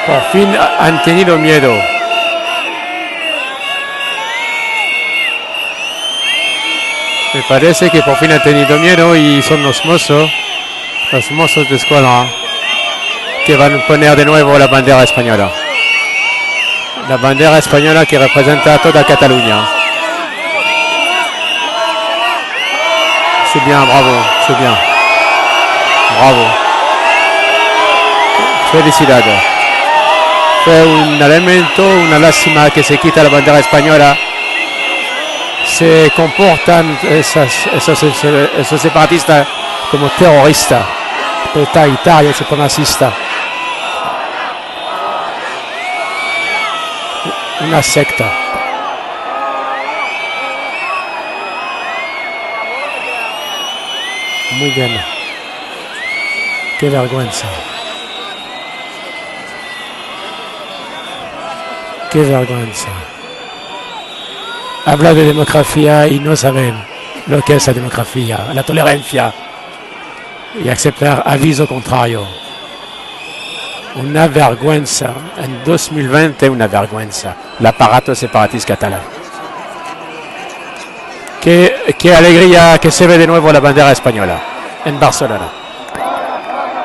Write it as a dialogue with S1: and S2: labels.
S1: Por fin han tenido miedo. Me parece que por fin han tenido miedo y son los mozos de escuadra, que van a poner de nuevo la bandera española. La bandera española que representa a toda Cataluña. C'est bien, bravo, c'est bien. Bravo. Felicidades. Fue un elemento, una lástima que se quita la bandera española. Se comportan esos separatistas como terroristas, totalitarios, supremacistas. Una secta. Muy bien. Qué vergüenza. Qué vergüenza. Habla de democracia y no saben lo que es la democracia, la tolerancia y aceptar aviso contrario. Una vergüenza. En 2020 una vergüenza. El aparato separatista catalán. Qué alegría que se ve de nuevo la bandera española en Barcelona.